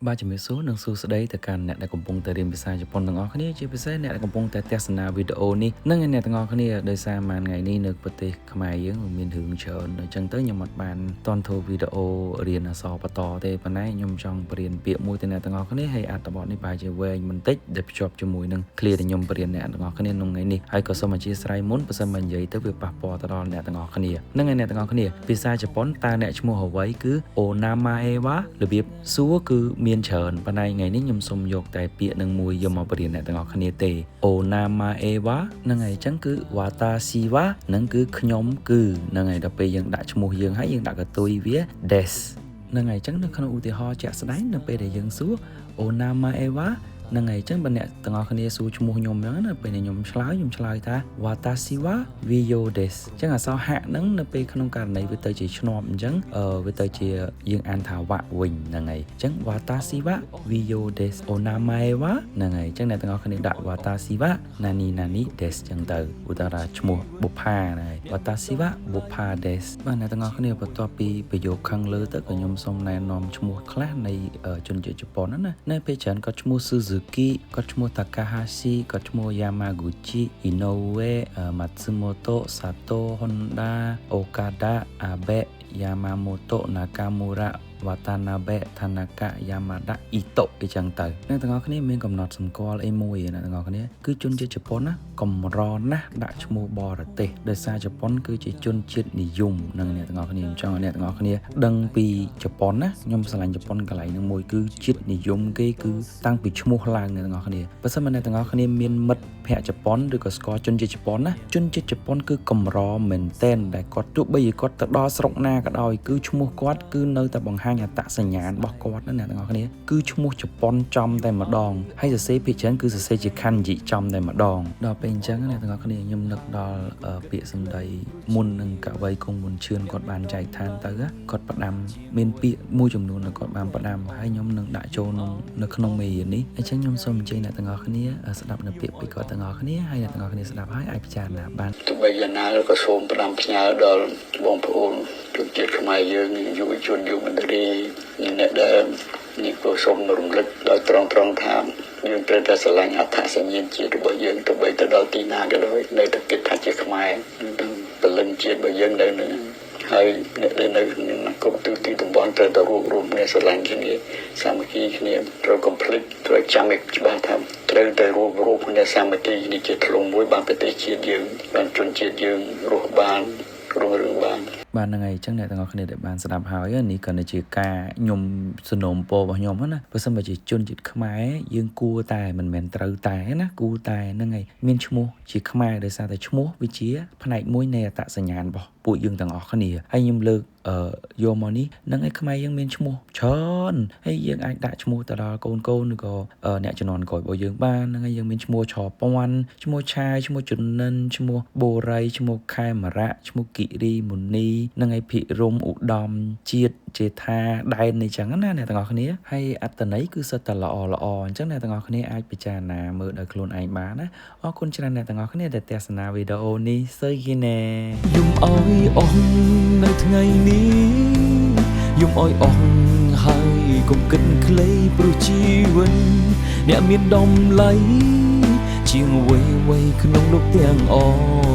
បាទជំរាបសួរនិងសួស្តីទៅកាន់អ្នកដែលកំពុងតែរៀនភាសាជប៉ុនទាំងអស់គ្នាជាពិសេសអ្នកដែលកំពុងតែទស្សនាវីដេអូនេះនិងអ្នកទាំងអស់គ្នាដោយសារមួយថ្ងៃនេះនៅប្រទេសខ្មែរយើងមានរឿងច្រើនអញ្ចឹងទៅខ្ញុំអត់បានតន់ធ្វើវីដេអូរៀនអក្សរបន្តទេប៉ុន្តែខ្ញុំចង់បរៀនពាក្យមួយទៅអ្នកទាំងអស់គ្នាហើយអត្ថបទនេះប្រហែលជាវែងបន្តិចដែលភ្ជាប់ជាមួយនឹង clear ដែលខ្ញុំបរៀនអ្នកទាំងអស់គ្នាក្នុងថ្ងៃនេះហើយក៏សូមអធិស្ឋានមុនបើសិនមកនិយាយទៅវាប៉ះពាល់ទៅដល់អ្នកទាំងអស់គ្នានិងអ្នកទាំងអស់គ្នាភាសាជប៉ុនតើអ្នកឈ្មោះអ្វីគឺ Onamae wa របៀបសួរគឺមានច្រើនប៉ុន្តែថ្ងៃនេះខ្ញុំសូមយកតែពាក្យនឹងមួយយកមកបរៀនអ្នកទាំងអស់គ្នាទេ Onamae wa ហ្នឹងហើយអញ្ចឹងគឺ watashi wa ហ្នឹងគឺខ្ញុំគឺហ្នឹងហើយដល់ពេលយើងដាក់ឈ្មោះយើងហើយយើងដាក់កតុយវា des ហ្នឹងហើយអញ្ចឹងនៅក្នុងឧទាហរណ៍ជាក់ស្ដែងនៅពេលដែលយើងសួរ Onamae wa ហ្នឹងហើយអញ្ចឹងបើអ្នកទាំងអស់គ្នាសួរឈ្មោះខ្ញុំហ្នឹងណាពេលខ្ញុំឆ្លើយថា watashi wa Viyo des អញ្ចឹងអក្សរហាក់ហ្នឹងនៅពេលក្នុងករណីវាទៅជាឆ្នប់អញ្ចឹងវាទៅជាយើងអានថាវៈវិញហ្នឹងហើយអញ្ចឹង watashi wa Viyo des Onamae wa ហ្នឹងហើយអញ្ចឹងអ្នកទាំងអស់គ្នាដាក់ watashi wa nani des អញ្ចឹងទៅឧទាហរណ៍ឈ្មោះបុប្ផាហ្នឹងហើយ watashi wa Bupha des បាទអ្នកទាំងអស់គ្នាបន្ទាប់ពីប្រយោគខាងលើទៅក៏ខ្ញុំសូមណែនាំឈ្មោះខ្លះនៃជនជាតិជប៉ុនណានៅពេលច្រើនក៏ឈ្មោះ Suzuki គាត់ឈ្មោះ Takahashi គាត់ឈ្មោះ Yamaguchi Inoue Matsumoto Sato Honda Okada Abe Yamamoto Nakamura Watanabe Tanaka Yamada Ito អីចឹងទៅអ្នកទាំងអស់គ្នាមានកំណត់សម្គាល់អីមួយអ្នកទាំងអស់គ្នាគឺជនជាតិជប៉ុនណាកម្រណាស់ដាក់ឈ្មោះបរទេសដោយសារជប៉ុនគឺជាជនជាតិនិយមនឹងអ្នកទាំងអស់គ្នាខ្ញុំចង់ឲ្យអ្នកទាំងអស់គ្នាដឹងពីជប៉ុនណាខ្ញុំស្រឡាញ់ជប៉ុនកន្លែងនឹងមួយគឺជាតិនិយមគេគឺតាំងពីឈ្មោះឡើងអ្នកទាំងអស់គ្នាបើសិនមកអ្នកទាំងអស់គ្នាមានមិត្តភ័ក្តិជប៉ុនឬក៏ស្គាល់ជនជាតិជប៉ុនណាជនជាតិជប៉ុនគឺកម្រមែនតែនដែលគាត់ទោះបីគាត់ទៅដល់ស្រុកណាក៏ដោយគឺឈ្មោះគាត់គឺនៅតែបង្ហាញអត្តសញ្ញាណរបស់គាត់ណាអ្នកទាំងអស់គ្នាគឺឈ្មោះជប៉ុនចំតែម្ដងហើយសរសេរភាគច្រើនគឺសរសេរជា kanji ចំតែម្ដងដល់ពេលអញ្ចឹងអ្នកទាំងអស់គ្នាខ្ញុំនឹកដល់ពាក្យសម្ដីមុននឹងកវីគង់មុនឈឿនគាត់បានចែកឋានទៅគាត់ផ្ដាំមានពាក្យមួយចំនួនដែលគាត់បានផ្ដាំហើយខ្ញុំនឹងដាក់ចូលនៅក្នុងមេរៀននេះអញ្ចឹងខ្ញុំសូមអញ្ជើញអ្នកទាំងអស់គ្នាស្ដាប់នៅពាក្យពីគាត់ទាំងអស់គ្នាហើយអ្នកទាំងអស់គ្នាស្ដាប់ហើយអាចពិចារណាបានទោះបីយ៉ាងណាក៏សូមផ្ដាំផ្ញើដល់បងប្អូនជនជាតិខ្មែរយើងយុវជនយុវនារីអ្នកដែលនេះក៏សូមរំលឹកដល់ត្រង់ថាយើងត្រូវតែស្រឡាញ់អត្តសញ្ញាណជាតិរបស់យើងទោះបីទៅដល់ទីណាក៏ដោយនៅតែគិតថាជាខ្មែរនឹងពលឹងជាតិរបស់យើងនៅនឹងហើយអ្នកដែលនៅក្នុងគ្រប់ទីតំបន់ត្រូវតែរួមគ្នាស្រឡាញ់គ្នាសាមគ្គីគ្នាត្រូវកុំភ្លេចត្រូវចាំឲ្យច្បាស់ថាត្រូវតែរួមគ្នាសាមគ្គីនេះជាធ្លុងមួយបានប្រទេសជាតិយើងបានជនជាតិយើងរស់បានរុងរឿងបានហ្នឹងហើយអញ្ចឹងអ្នកទាំងអស់គ្នាដែលបានស្ដាប់ហើយនេះក៏ជាការខ្ញុំសំណូមពររបស់ខ្ញុំណាបើសិនបើជាជនជាតិខ្មែរយើងគួរតែមិនមែនត្រូវតែណាគួរតែហ្នឹងហើយមានឈ្មោះជាខ្មែរដោយសារតែឈ្មោះវាជាផ្នែកមួយនៃអត្តសញ្ញាណរបស់ពួកយើងទាំងអស់គ្នាហើយខ្ញុំលើកយកមកនេះនឹងឲ្យខ្មែរយើងមានឈ្មោះច្រើនហើយយើងអាចដាក់ឈ្មោះទៅដល់កូនឬក៏អ្នកជំនាន់ក្រោយរបស់យើងបានហ្នឹងហើយយើងមានឈ្មោះឆពាន់ឈ្មោះឆាយឈ្មោះជនិនឈ្មោះបូរីឈ្មោះខេមរៈឈ្មោះគិរីមុនីហ្នឹងហើយភិរមឧត្តមជាតិចេថាដែននេះចឹងណាអ្នកទាំងអស់គ្នាហើយអត្តន័យគឺសិតតែល្អអញ្ចឹងអ្នកទាំងអស់គ្នាអាចពិចារណាមើលដោយខ្លួនឯងបានណាអរគុណច្រើនអ្នកទាំងអស់គ្នាដែលទស្សនាវីដេអូនេះសូយគីណែយំអោយអស់នៅថ្ងៃនេះយំអោយអស់ហើយកុំគិតខ្លីព្រោះជីវិតអ្នកមានតម្លៃជាងអ្វីក្នុងលោកទាំងអស់